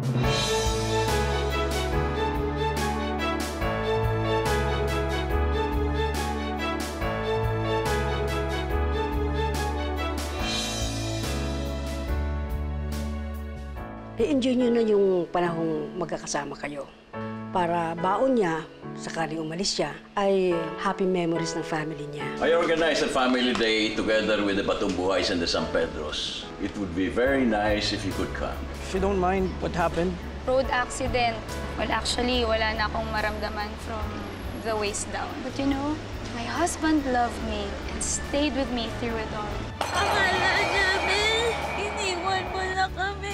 I-enjoy nyo na yung panahong magkakasama kayo. Para baon niya, sakaling umalis siya, ay happy memories ng family niya. I organized a family day together with the Batumbuhays and the San Pedros. It would be very nice if you could come. If you don't mind, what happened? Road accident. Well, actually, wala na akong maramdaman from the waist down. But you know, my husband loved me and stayed with me through it all. Akala namin, iniwan mo na kami.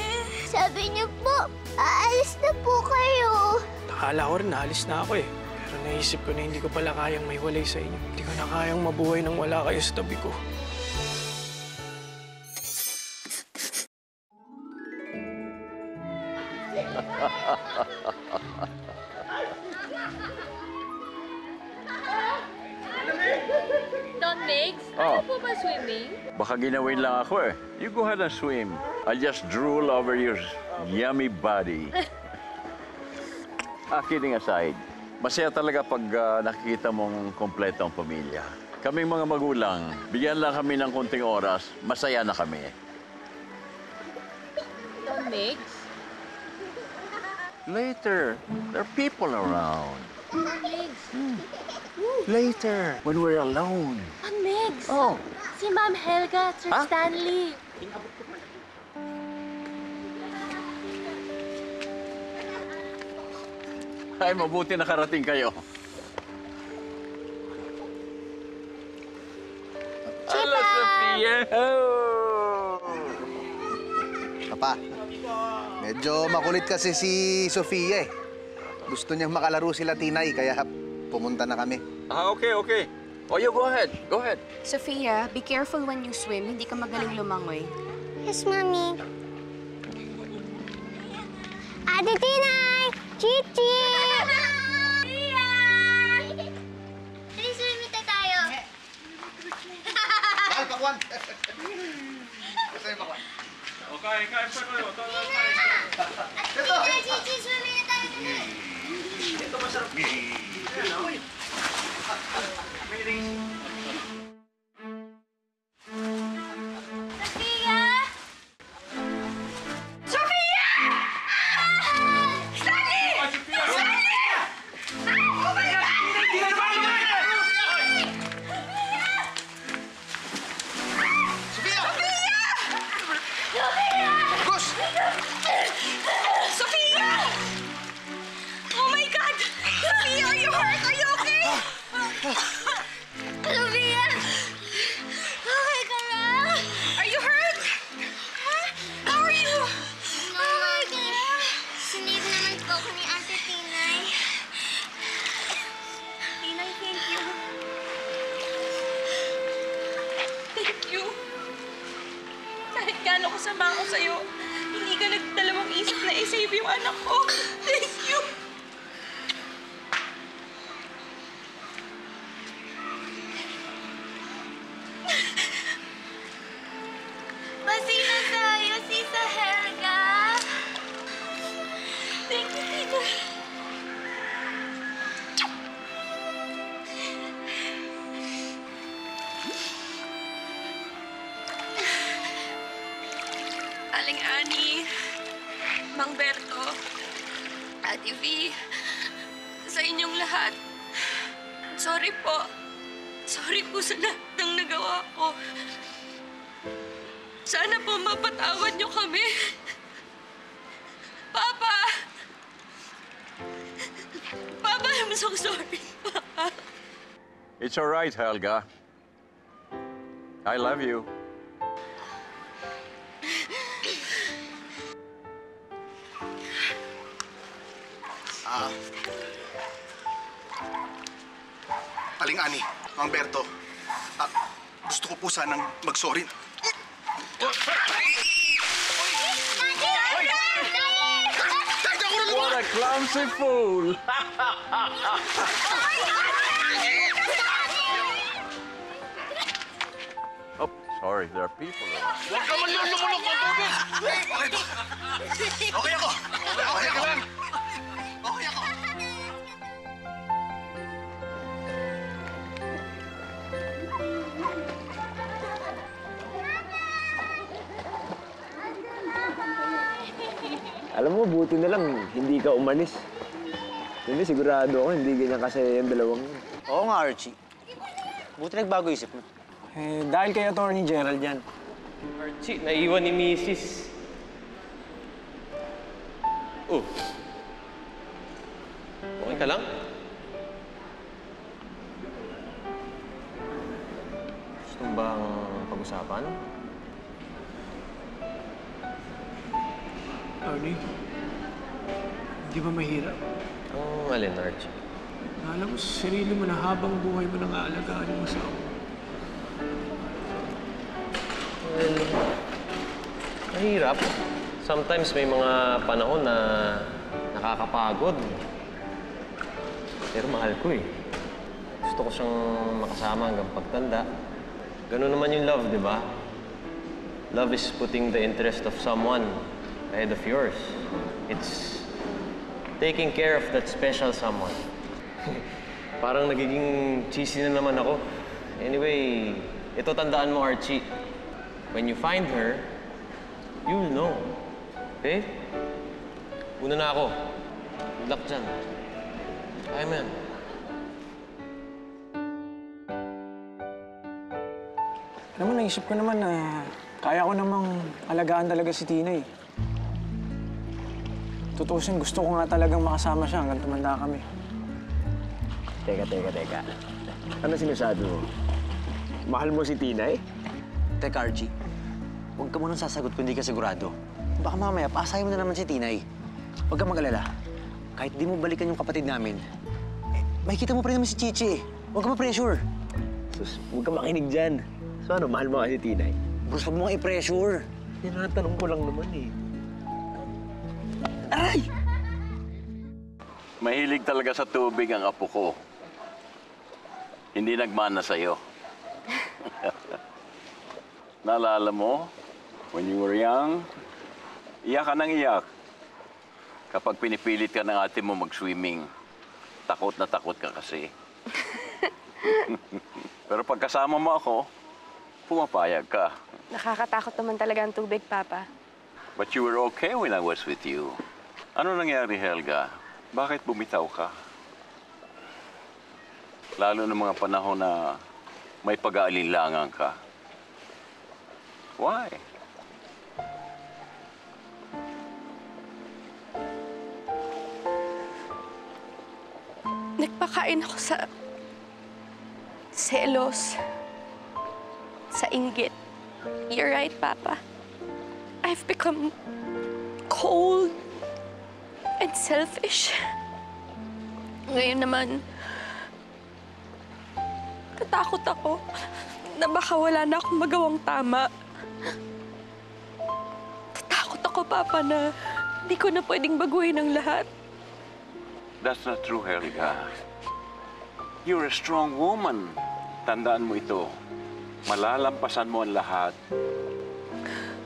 Sabi niyo po, aalis na po kayo. Akala ko rin, naalis na ako eh. Pero naisip ko na hindi ko pala kayang mahiwalay sa inyo. Hindi ko na kayang mabuhay nang wala kayo sa tabi ko. Don Migs, ano po ba swimming? Baka ginawin lang ako eh. You go ahead and swim. I'll just drool over your yummy body. Kidding aside, masaya talaga pag nakikita mong kompleto ang pamilya. Kaming mga magulang, bigyan lang kami ng konting oras, masaya na kami. Don Migs? Later, there are people around. Don Migs? Later, when we're alone. Don Migs? Oh. Si Ma'am Helga at Sir Stanley. Ay, mabuti nakarating kayo. Hello, Sophia! Papa, medyo makulit kasi si Sofia eh. Gusto niyang makalaro sila Tinay, kaya pumunta na kami. Okay. Oh, you go ahead. Go ahead. Sophia, be careful when you swim. Hindi ka magaling lumangoy. Yes, Mami. Ate Tinay! Chichi! Dali, sumimita tayo. Ay, Pakwan! Gusto niyo, Pakwan? Okay, kain pa kayo. Ito! Chichi, sumimita tayo. Ito masarap. Sophia! Sophia! Oh my God! Sophia, are you hurt? Are you okay? Sophia! Okay ka lang? Are you hurt? Huh? How are you? Oh my God! Sinave naman po ako ni Ate Tinay. Tinay, thank you. Thank you. Kahit gaano kasama ako sa'yo, hindi ka nagdalawang isip na i-save yung anak ko. Thank you. Pasina tayo, Sisa Helga. Thank you, Tita. Aling Ani, Mang Berto, Ate V, sa inyong lahat. Sorry po. Sorry po sa lahat ng nagawa ko. Sana po mapatawad niyo kami. Papa! Papa, I'm so sorry, Papa. It's all right, Helga. I love you. Aling Ani, Mang Berto, gusto ko po sanang mag-sorry. What a clumsy fool! Oh, sorry, there are people around. Huwag ka man lumulok! Okay ako! Alam mo, buti na lang hindi ka umalis. Hindi, sigurado ako hindi ganyan kasi yung dalawang yun. Oo nga, Archie. Buti nagbago isip mo. Eh, dahil kay Atty. Gerald yan. Archie, naiwan ni Mrs. Oh. Okay ka lang? Gusto mo bang pag-usapan? Tony, hindi ba mahirap? Ang alin, Archie? Alam mo sa sarili mo na habang buhay mo nang aalagaan yung asawa mo. Well, mahirap. Sometimes may mga panahon na nakakapagod. Pero mahal ko eh. Gusto ko siyang makasama hanggang pagtanda. Ganun naman yung love, di ba? Love is putting the interest of someone ahead of yours. It's taking care of that special someone. Parang nagiging cheesy na naman ako. Anyway, ito tandaan mo, Archie. When you find her, you'll know. Okay? Una na ako. Good luck dyan. Kaya mo yan. Alam mo, naisip ko naman na kaya ko namang alagaan talaga si Tina eh. Tutusin, gusto ko nga talagang makasama siya hanggang tumanda kami. Teka. Ano sinasabi mo? Mahal mo si Tinay? Teka, Archie. Huwag ka munang sasagot kung hindi ka sigurado. Baka mamaya, paasahin mo na naman si Tinay. Huwag kang mag-alala. Kahit di mo balikan yung kapatid namin, makikita mo pa rin naman si Chichi eh. Huwag ka ma-pressure. Sus, huwag ka makinig dyan. So ano, mahal mo kasi si Tinay? Bruce, huwag mo nga i-pressure. Yan ang tanong ko lang naman eh. Aray! Mahilig talaga sa tubig ang apo ko. Hindi nagmana sa'yo. Naalala mo, when you were young, iyak ka ng iyak. Kapag pinipilit ka ng ate mo mag-swimming, takot na takot ka kasi. Pero pag kasama mo ako, pumapayag ka. Nakakatakot naman talaga ang tubig, Papa. But you were okay when I was with you. Ano nangyari, Helga? Bakit bumitaw ka? Lalo ng mga panahon na may pag-aalinlangan ka. Why? Nagpakain ako sa selos, sa inggit. You're right, Papa. I've become cold and selfish. Ngayon naman, natakot ako na baka wala na akong magawang tama. Natakot ako, Papa, na hindi ko na pwedeng baguhin ang lahat. That's not true, Helga. You're a strong woman. Tandaan mo ito. Malalampasan mo ang lahat.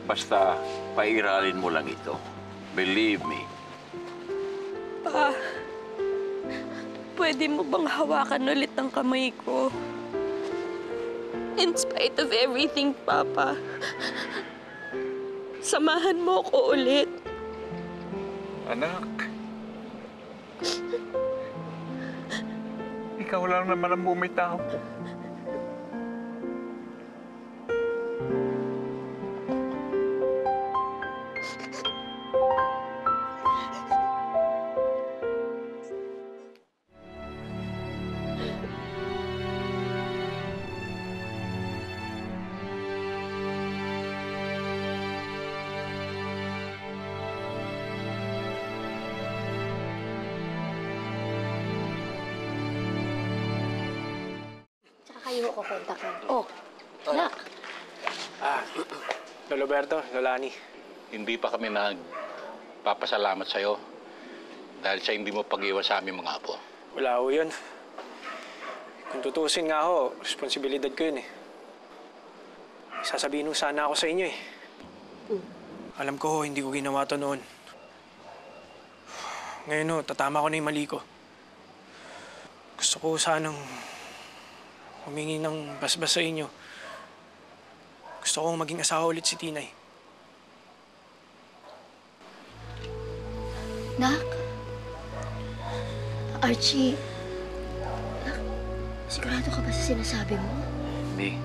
Basta, pairalin mo lang ito. Believe me. Pa, pwede mo bang hawakan ulit ang kamay ko? In spite of everything, Papa. Samahan mo ko ulit. Anak. Ikaw lang naman ang bumitaw. Kayo kukontakin. Oh, anak. Lolo Berto, Lolani. Hindi pa kami nagpapasalamat sa'yo dahil sa hindi mo pag-iwan sa aming mga apo. Wala ho yun. Kung tutusin nga ho, responsibilidad ko yun eh. Sasabihin ho sana ako sa inyo eh. Alam ko ho, hindi ko ginawa to noon. Ngayon ho, tatama ko na yung mali ko. Gusto ko sanang humingi ng basbas sa inyo. Gusto kong maging asawa ulit si Tinay. Nak? Archie, nak, sigurado ka ba sa sinasabi mo? Hindi.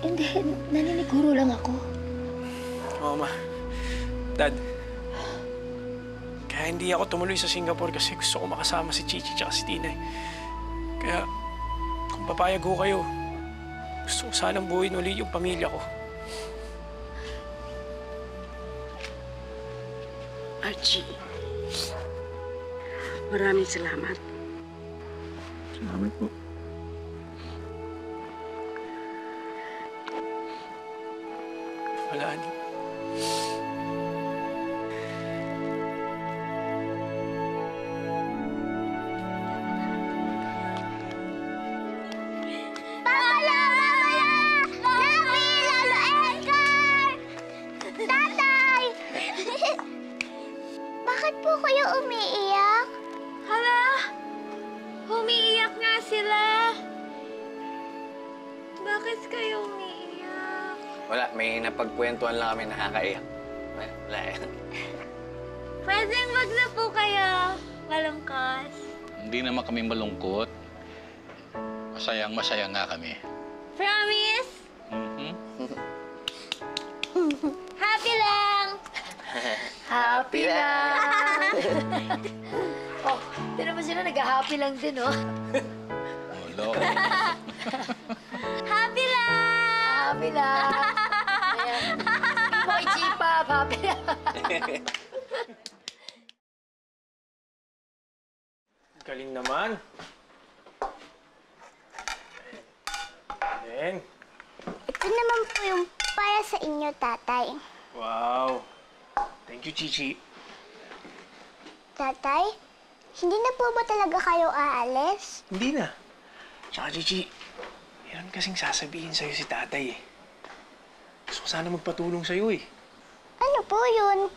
Hindi, naniniguro lang ako. Oo, Ma. Dad, kaya hindi ako tumuloy sa Singapore kasi gusto ko makasama si Chichi tsaka si Tinay. Kaya, kung papayag ho kayo, gusto ko sanang buuin ulit yung pamilya ko. Archie, maraming salamat. Salamat po. Wala, Ani. Papa! Nabi! Lolo Edgar! Tatay! Bakit po kayo umiiyak? Hala! Umiiyak nga sila. Bakit kayo umiiyak? Wala, may napagkwentuhan lang kami nakakaiyak. Wala eh. Pwedeng wag na po kayo malungkot. Hindi naman kami malungkot. Masayang-masaya nga kami. Promise? Mhm. Happy lang! Happy lang! Oh, tinan mo sila, nag-happy lang din, oh. Wala. Happy lang! Happy lang! Ayan. Boy G-Pop, happy lang! Galing naman. Then, Ito naman po yung para sa inyo, tatay. wow. Thank you, Chichi. Tatay, hindi na po ba talaga kayo aalis? Hindi na. Tsaka, Chichi, meron kasing sasabihin sa'yo si tatay eh. Gusto ko sana magpatulong sa'yo eh. Ano po yun?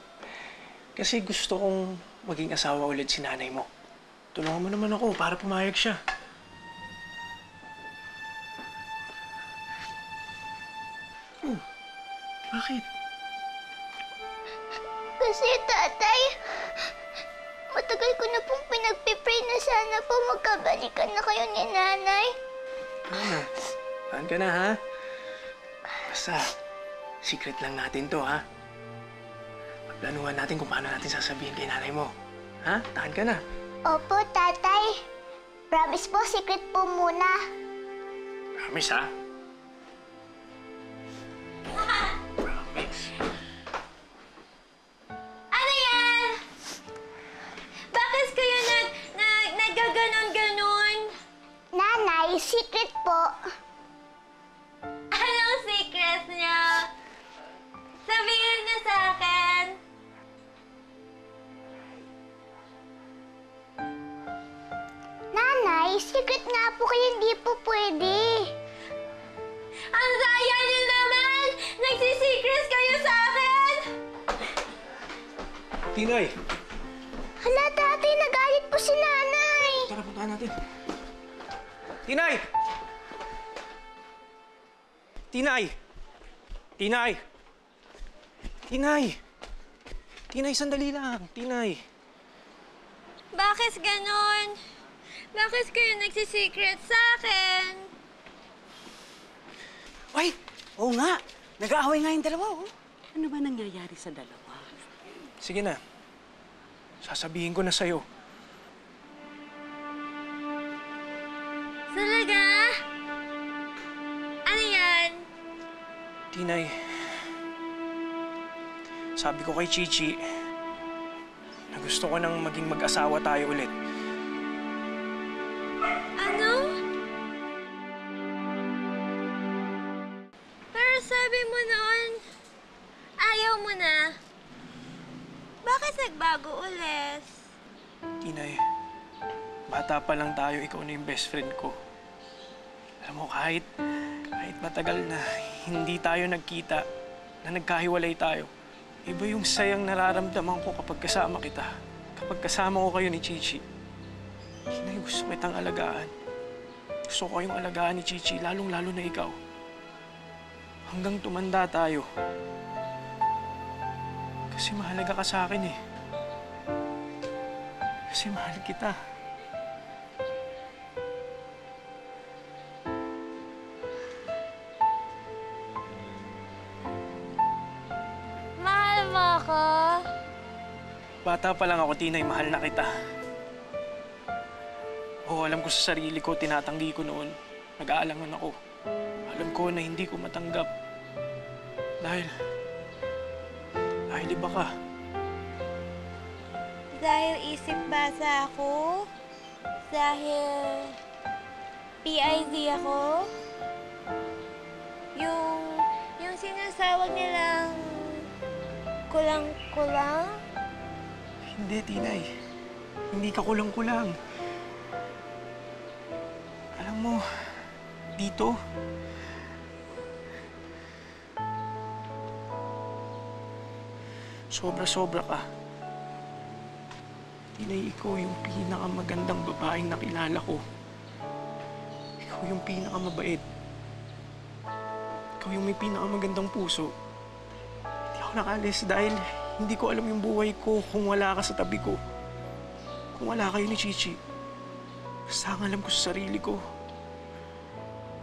Kasi gusto kong maging asawa ulit si nanay mo. Tulungan mo naman ako para pumayag siya. Oh, bakit? Kasi, tatay, matagal ko na pong pinagpipray na sana po magkabalikan na kayo ni nanay. Ano na? Tahan ka na, ha? Basta, secret lang natin to, ha? Magplanuhan natin kung paano natin sasabihin kay nanay mo. Ha? Tahan ka na. Opo, tatay. Promise po, secret po muna. Promise, ha? Promise. Ano yan? Bakit kayo nagaganon-ganon? Nanay, secret po. Anong secret niya? Sabihin niyo sa akin. Nanay, secret nga po kaya hindi po pwede. Ang daya niyo naman! Nagsisecret kayo sa akin! Tinay! Hala, tatay, nagalit po si nanay. Tara, puntahan natin. Tinay! Tinay! Tinay! Tinay! Tinay, sandali lang. Tinay. Bakit ganon? Bakit kayo nagsisecret sa akin? Ay, oo nga. Nag-aaway nga yung dalawa, oh. Ano ba nangyayari sa dalawa? Sige na. Sasabihin ko na sa'yo. Talaga? Ano yan? Tinay, sabi ko kay Chichi na gusto ko nang maging mag-asawa tayo ulit. Ano? Pero sabi mo noon, ayaw mo na. Bakit nagbago ulit? Tinay, bata pa lang tayo, ikaw na yung best friend ko. Alam mo, kahit matagal na hindi tayo nagkita, na nagkahiwalay tayo, iba yung sayang nararamdaman ko kapag kasama kita. Kapag kasama ko kayo ni Chichi. Tinay, gusto kitang alagaan. Gusto ko kayong alagaan ni Chichi, lalong-lalo na ikaw. Hanggang tumanda tayo. Kasi mahalaga ka sa akin eh. Kasi mahal kita. Mahal mo ako? Bata pa lang ako, Tinay, mahal na kita. Oo, alam ko sa sarili ko, tinatanggi ko noon. Nag-aalangan ako. Alam ko na hindi ko matanggap. Dahil iba ka. Dahil isip basa ako? Dahil PID ako? Yung sinasawag nilang kulang-kulang? Hindi, Tinay. Hindi ka kulang-kulang. Alam mo, dito, sobra-sobra ka. Tinay, ikaw yung pinakamagandang babaeng nakilala ko. Ikaw yung pinakamabait. Ikaw yung may pinakamagandang puso. Hindi ako nakalis dahil hindi ko alam yung buhay ko kung wala ka sa tabi ko. Kung wala kayo ni Chichi. Basta ang alam ko sa sarili ko,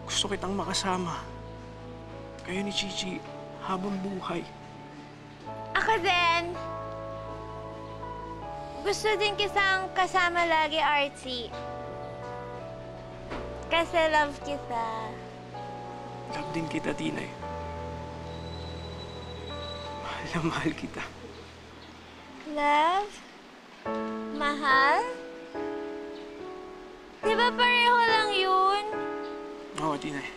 gusto kitang makasama. Kayo ni Chichi habang buhay. Ako din. Gusto din kitang kasama lagi, Archie. Kasi love kita. Love din kita, Tinay. Mahal na mahal kita. Love? Mahal? Di ba pareho lang yun? Oo, Tinay.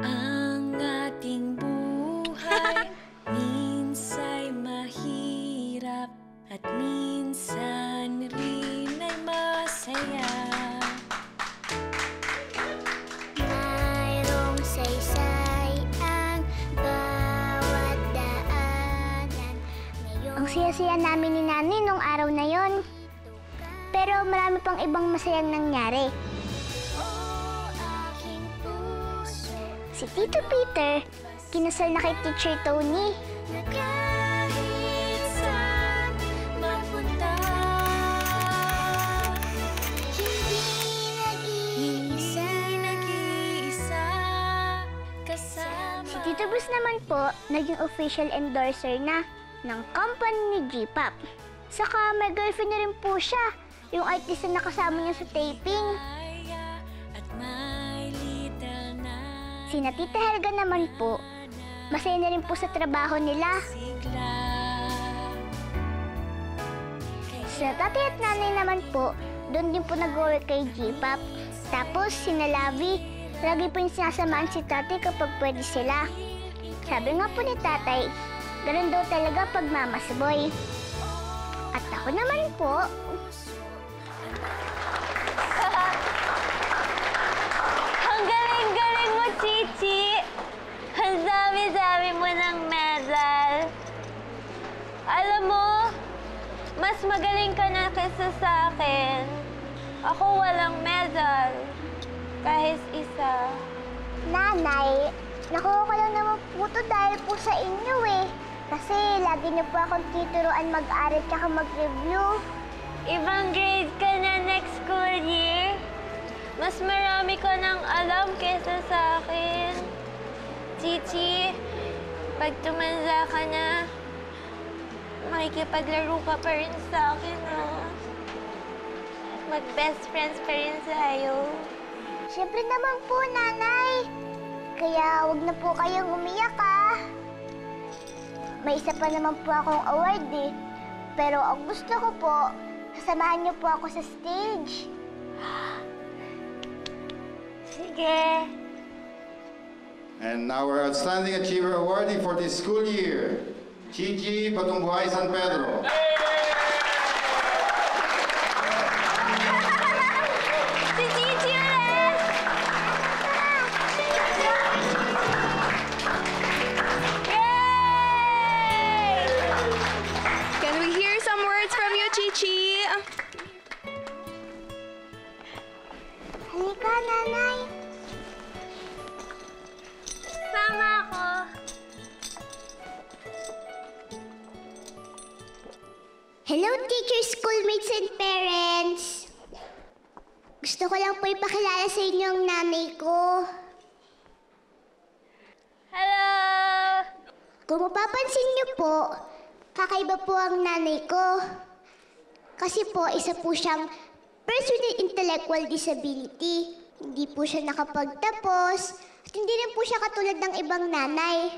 Ang ating buhay minsa'y mahirap at minsan rin ay masaya. Mayroong saysay ang bawat daanan. Ang saya-saya namin ni Nanay nung araw na yon. Pero marami pang ibang masayang nangyari. Si Tito Peter, kinasal na kay Teacher Tony. Kahit saan mapunta, hindi nag-iisa kasama. Si Tito Bruce naman po, naging official endorser na ng company ni G-Pop. Saka may girlfriend na rin po siya, yung artist na nakasama niya sa taping. Sina Tita Helga naman po, masaya na rin po sa trabaho nila. Sa tatay at nanay naman po, doon din po nag-work kay G-Pop. Tapos sina Lavi, lagi po yung sinasamahan si tatay kapag pwede sila. Sabi nga po ni tatay, ganun daw talaga pag mama's boy. At ako naman po, ang galing-galing mo, Chichi! Ang dami-dami mo ng medal. Alam mo, mas magaling ka na kaysa sa akin. Ako walang medal. Kahit isa. Nanay, nakuha ko lang naman po ito dahil po sa inyo eh. Kasi lagi niyo po akong tuturuan mag-aral tsaka mag-review. Ibang grade ka na next school year. Mas marami ka nang alam kaysa sa akin. Chichi, pag tumanda ka na, makikipaglaro ka pa rin sa akin, no? Mag-best friends pa rin tayo. Siyempre naman po, Nanay. Kaya wag na po kayong umiyak, ah. May isa pa naman po akong award, eh. Pero ang gusto ko po, sasamahan niyo po ako sa stage. Sige. And our Outstanding Achiever awardee for this school year, Chichi Patungbuhay San Pedro. Si Chichi ulit! Yay! Can we hear some words from you, Chichi? Halika, Nanay. Sama ako. Hello, teachers, schoolmates, and parents. Gusto ko lang po ipakilala sa inyo ang nanay ko. Hello! Kung mapapansin niyo po, kakaiba po ang nanay ko. Kasi po, isa po siyang person with intellectual disability. Hindi po siya nakapagtapos at hindi rin po siya katulad ng ibang nanay.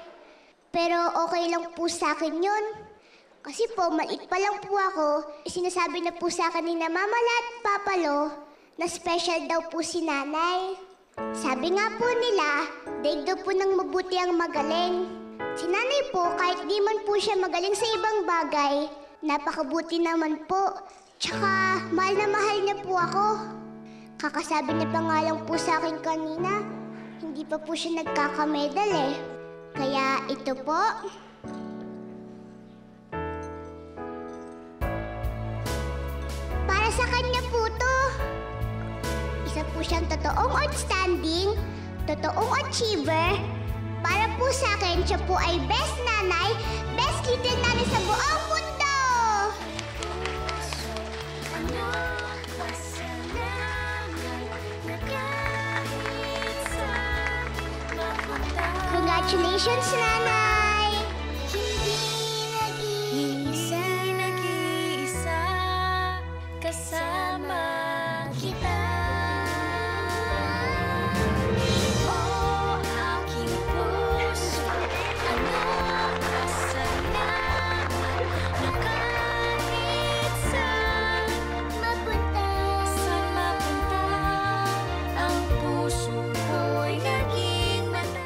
Pero okay lang po sa akin yun. Kasi po, maliit pa lang po ako, sinasabi na po sa akin ni na Mama Lo at Papa Lo na special daw po si nanay. Sabi nga po nila, daig daw po ng mabuti ang magaling. Si nanay po, kahit di man po siya magaling sa ibang bagay, napakabuti naman po. Tsaka, mahal na mahal niya po ako. Kakasabi niya pa nga lang po sa akin kanina, hindi pa po siya nagkakamedal eh. Kaya ito po. Para sa kanya po to. Isa po siyang totoong outstanding, totoong achiever. Para po sa akin, siya po ay best nanay, best little nanay sa buong mundo! Congratulations, nanay! Hindi nag-iisa, kasama kita. Oh, aking puso, anong pasalamat na kahit saan mapunta, ang puso ko'y naging mata.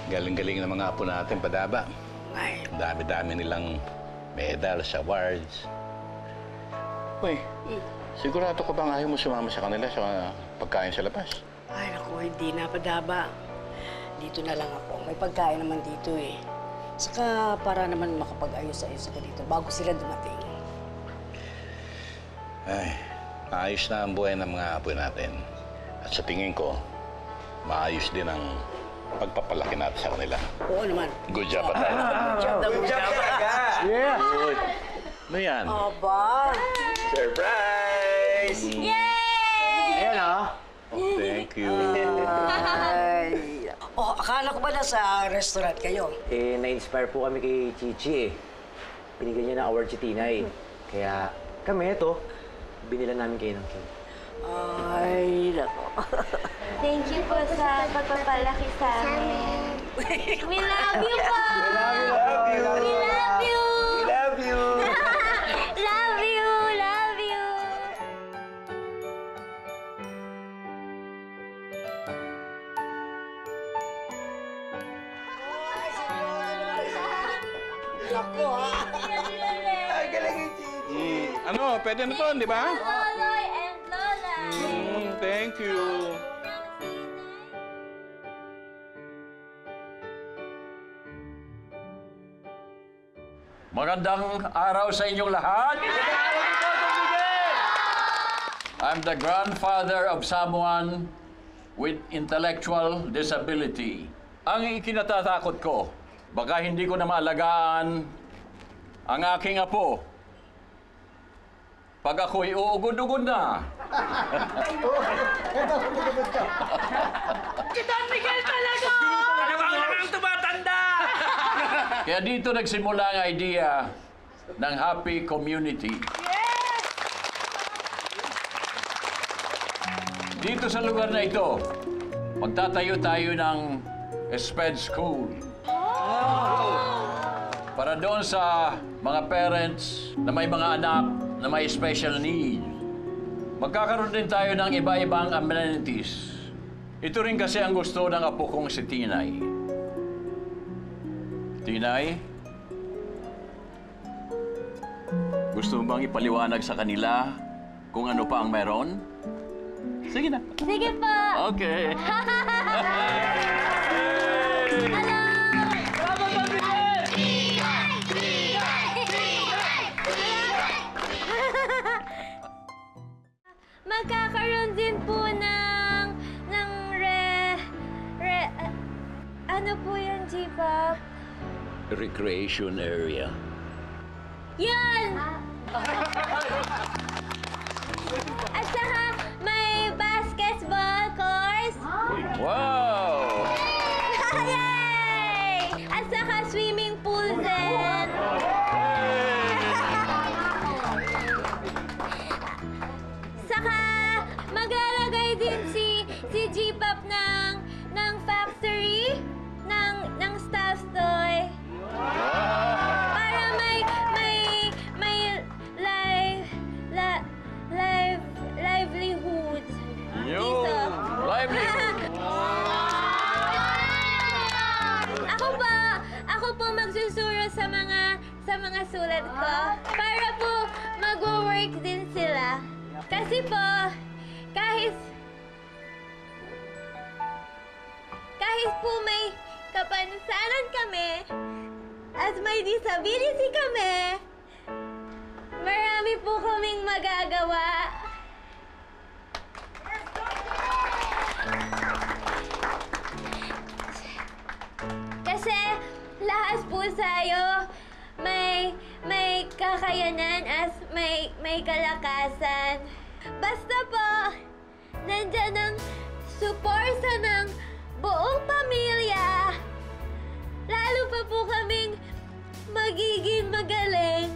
Galing-galing ng mga apo natin, Padaba. Ay. Dami-dami nilang medals, awards. Uy, sigurado ka bang ayaw mo sumama sa kanila sa pagkain sa labas? Ay, naku, hindi na, Padaba. Dito na lang ako. May pagkain naman dito eh. Saka para naman makapag-ayos-ayos ako dito bago sila dumating. Ay, maayos na ang buhay ng mga apo natin. At sa tingin ko, maayos din ang pagpapalaki natin sa kanila. Oo naman. Good job, Padaba. Good job talaga. Yeah! Good. Ano yan? Aba! Surprise! Yay! Ayan ah. Oh, thank you. Ay. Oh, akala ko ba nasa restaurant kayo? Eh, na-inspire po kami kay Chichi eh. Binigyan niya ng award si Tinay. Kaya kami, ito, binila namin kayo ng cake. Ay, nako. Thank you po sa pagpapalaki sa amin. We love you po! We love you! We love you! We love you! We love you! Love you! Love you! Nako, ha? Ang galing ni Chichi! Ano, pwede na to, di ba? Loloy and Lola! Thank you. Magandang araw sa inyong lahat. I'm the grandfather of someone with intellectual disability. Ang ikinatatakot ko, baka hindi ko na maalagaan ang aking apo. Pag ako'y uugod-ugod na. Si Don Miguel talaga! Ano ba ang tumatanda? Kaya dito nagsimula ang idea ng Happy Community. Dito sa lugar na ito, magtatayo tayo ng SPED School. Para doon sa mga parents na may mga anak na may special needs. Magkakaroon din tayo ng iba-ibang amenities. Ito rin kasi ang gusto ng apo kong si Tinay. Tinay, gusto mo bang ipaliwanag sa kanila kung ano pa ang meron? Sige na. Sige po. Okay. Magkakaroon din po ng ano po yan, J-Pop? Recreation area. Yan! At saka may basketball course. Wow! Yay! At saka swimming pool din. Saka maglalagay din si J-Pop ng factory ng staff toy. Para may livelihood. Dito. Livelihood. Ako po magsusuro sa mga sulat ko para po mag-work din sila. Kasi po, kahit po may kapansanan kami at may disability kami, marami po kaming magagawa. Kasi lahat po tayo may kakayanan at may kalakasan. Basta po, nandyan ang suporta ng buong pamilya. Lalo pa po kaming magiging magaling.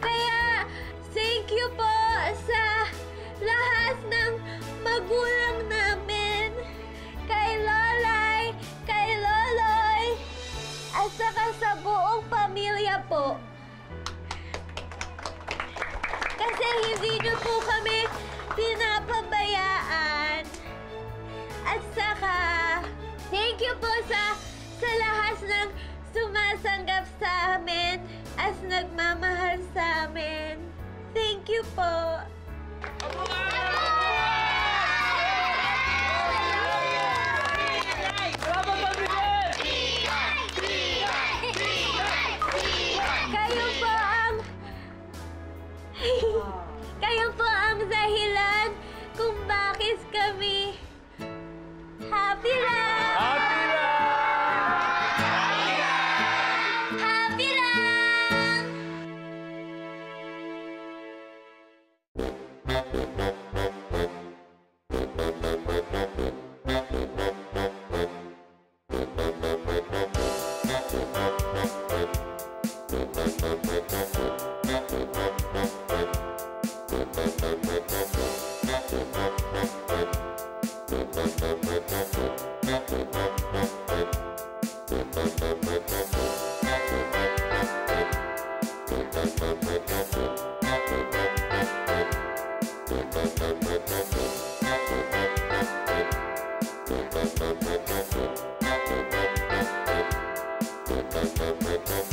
Kaya, thank you po sa lahat ng magulang namin. Kay Lolay, kay Loloy, at saka sa buong pamilya po. Kasi hindi niyo po kami pinapabayaan. At saka, thank you po sa lahat ng sumasanggap sa amin at nagmamahal sa amin. Thank you po. Kayo po ang dahilan kung bakit kami happy lang! Happy lang! Happy lang! Thank you.